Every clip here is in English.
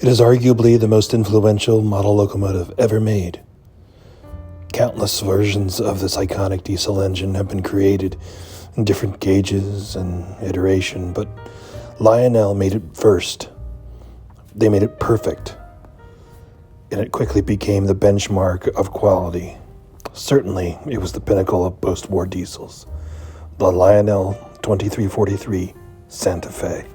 It is arguably the most influential model locomotive ever made. Countless versions of this iconic diesel engine have been created in different gauges and iteration, but Lionel made it first. They made it perfect, and it quickly became the benchmark of quality. Certainly, it was the pinnacle of post-war diesels. The Lionel 2343 Santa Fe.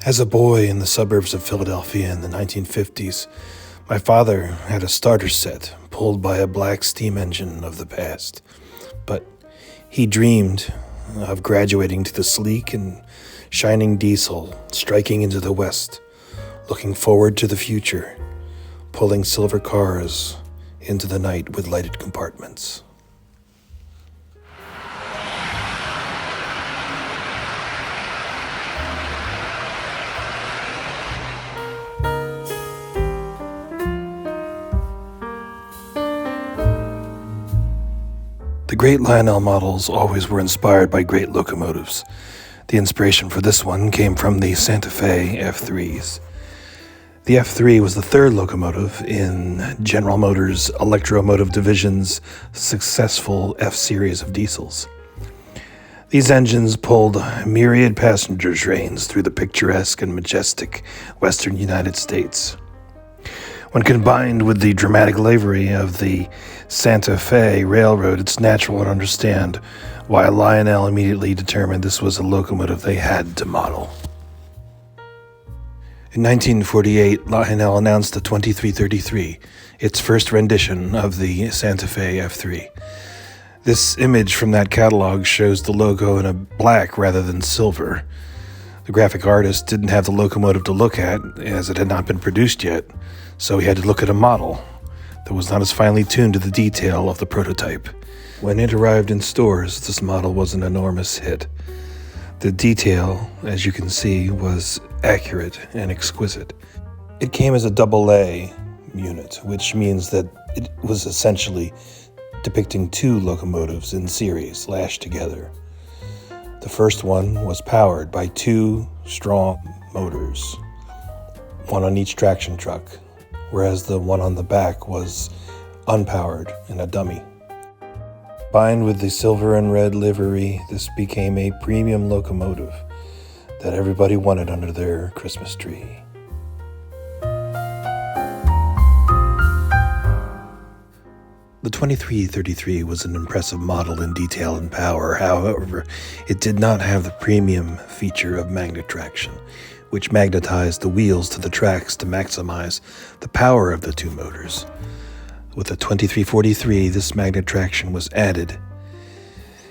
As a boy in the suburbs of Philadelphia in the 1950s, my father had a starter set pulled by a black steam engine of the past, but he dreamed of graduating to the sleek and shining diesel, striking into the west, looking forward to the future, pulling silver cars into the night with lighted compartments. The great Lionel models always were inspired by great locomotives. The inspiration for this one came from the Santa Fe F3s. The F3 was the third locomotive in General Motors Electromotive Division's successful F-series of diesels. These engines pulled myriad passenger trains through the picturesque and majestic western United States. When combined with the dramatic livery of the Santa Fe Railroad, it's natural to understand why Lionel immediately determined this was a locomotive they had to model. In 1948, Lionel announced the 2333, its first rendition of the Santa Fe F3. This image from that catalog shows the logo in a black rather than silver. The graphic artist didn't have the locomotive to look at, as it had not been produced yet, so he had to look at a model that was not as finely tuned to the detail of the prototype. When it arrived in stores, this model was an enormous hit. The detail, as you can see, was accurate and exquisite. It came as a AA unit, which means that it was essentially depicting two locomotives in series lashed together. The first one was powered by two strong motors, one on each traction truck, whereas the one on the back was unpowered and a dummy. Combined with the silver and red livery, this became a premium locomotive that everybody wanted under their Christmas tree. The 2333 was an impressive model in detail and power. However, it did not have the premium feature of magnet traction, which magnetized the wheels to the tracks to maximize the power of the two motors. With the 2343, this magnet traction was added.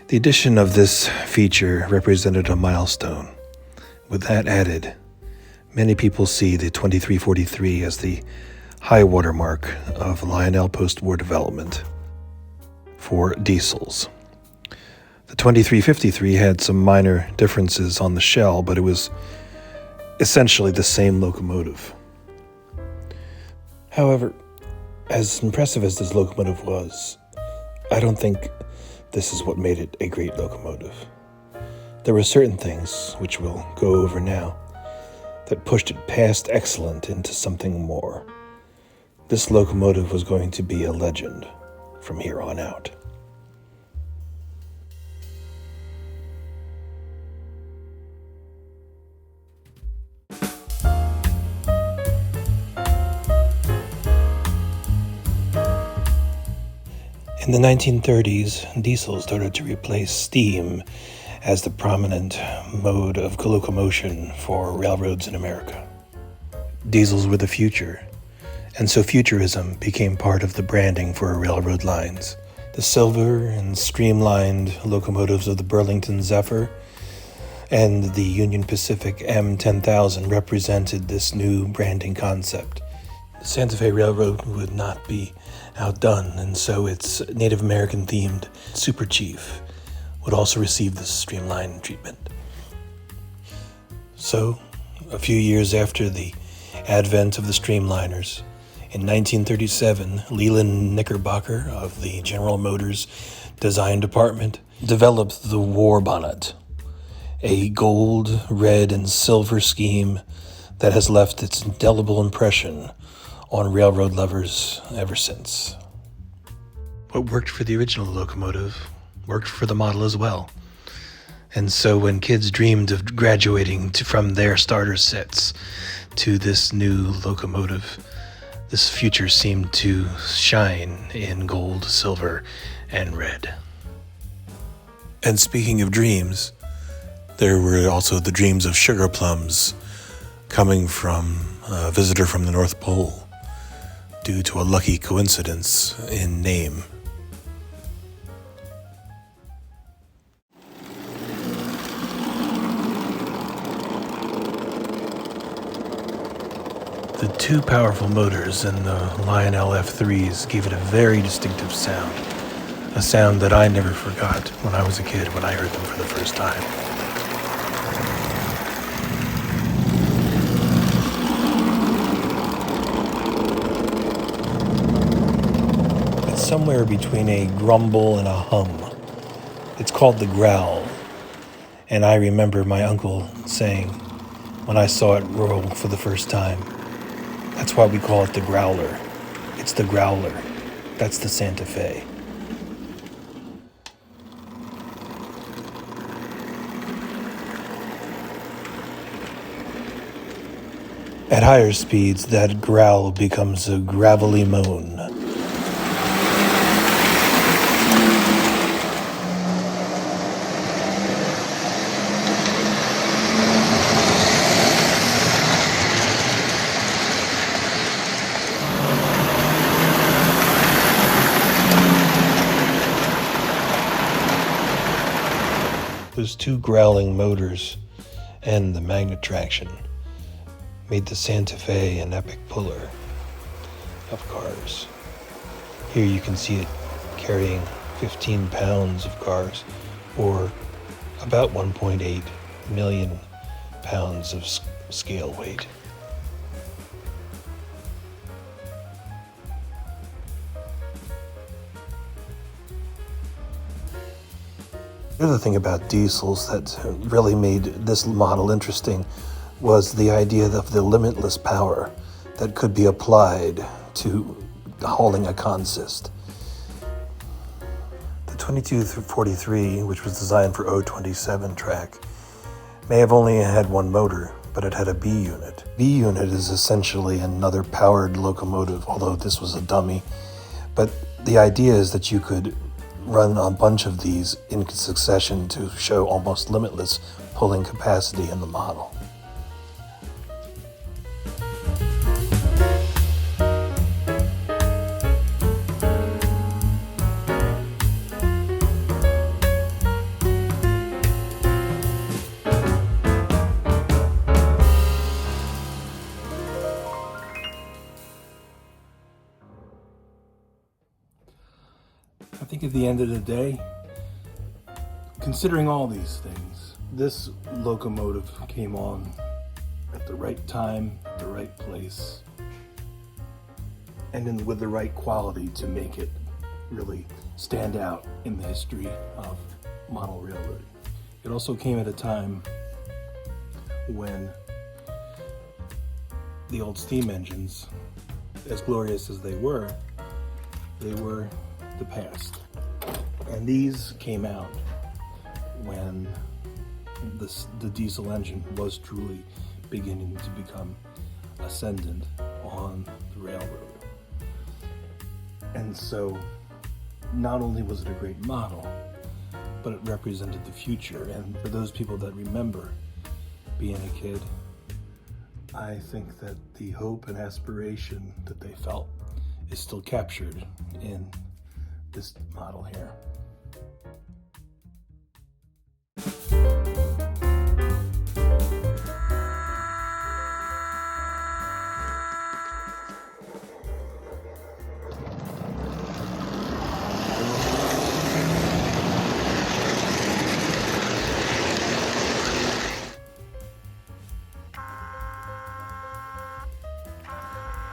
The addition of this feature represented a milestone. With that added, many people see the 2343 as the high watermark of Lionel post-war development for diesels. The 2353 had some minor differences on the shell, but it was essentially the same locomotive. However, as impressive as this locomotive was, I don't think this is what made it a great locomotive. There were certain things, which we'll go over now, that pushed it past excellent into something more. This locomotive was going to be a legend from here on out. In the 1930s, diesel started to replace steam as the prominent mode of locomotion for railroads in America. Diesels were the future, and so futurism became part of the branding for railroad lines. The silver and streamlined locomotives of the Burlington Zephyr and the Union Pacific M10000 represented this new branding concept. The Santa Fe Railroad would not be outdone, and so its Native American themed Super Chief would also receive this streamlined treatment. So, a few years after the advent of the streamliners, in 1937, Leland Knickerbocker of the General Motors Design Department developed the War Bonnet. a gold, red, and silver scheme that has left its indelible impression on railroad lovers ever since. What worked for the original locomotive worked for the model as well. And so when kids dreamed of graduating from their starter sets to this new locomotive, this future seemed to shine in gold, silver, and red. And speaking of dreams, there were also the dreams of sugar plums coming from a visitor from the North Pole due to a lucky coincidence in name. The two powerful motors in the Lionel F3s gave it a very distinctive sound, a sound that I never forgot when I was a kid when I heard them for the first time. It's somewhere between a grumble and a hum. It's called the growl, and I remember my uncle saying when I saw it roll for the first time, that's why we call it the growler. It's the growler. That's the Santa Fe. At higher speeds, that growl becomes a gravelly moan. Those two growling motors and the magnet traction made the Santa Fe an epic puller of cars. Here you can see it carrying 15 pounds of cars, or about 1.8 million pounds of scale weight. The other thing about diesels that really made this model interesting was the idea of the limitless power that could be applied to hauling a consist. The 2243, which was designed for 027 track, may have only had one motor, but it had a B unit. B unit is essentially another powered locomotive, although this was a dummy. But the idea is that you could run a bunch of these in succession to show almost limitless pulling capacity in the model. I think at the end of the day, considering all these things, this locomotive came on at the right time, at the right place, and with the right quality to make it really stand out in the history of model railroading. It also came at a time when the old steam engines, as glorious as they were the past. And these came out when the diesel engine was truly beginning to become ascendant on the railroad. And so not only was it a great model, but it represented the future. And for those people that remember being a kid, I think that the hope and aspiration that they felt is still captured in this model here.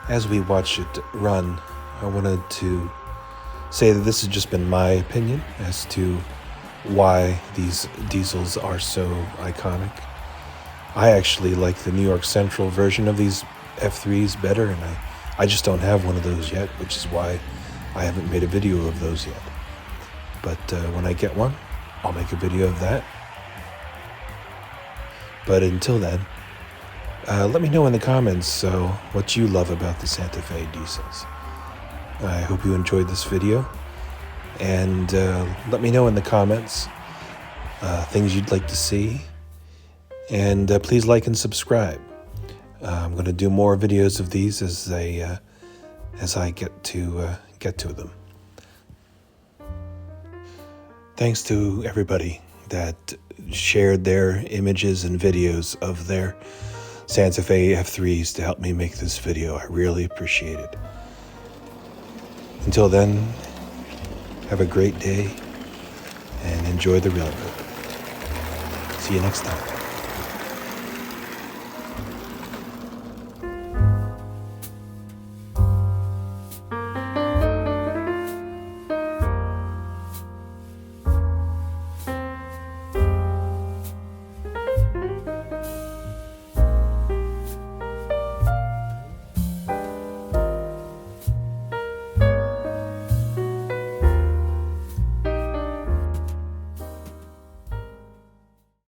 As we watch it run, I wanted to say that this has just been my opinion as to why these diesels are so iconic. I actually like the New York Central version of these F3s better, and I just don't have one of those yet, which is why I haven't made a video of those yet. But when I get one, I'll make a video of that. But until then, let me know in the comments what you love about the Santa Fe diesels. I hope you enjoyed this video, and let me know in the comments things you'd like to see, and please like and subscribe. I'm going to do more videos of these as I get to them. Thanks to everybody that shared their images and videos of their Santa Fe F3s to help me make this video. I really appreciate it. Until then, have a great day and enjoy the railroad. See you next time.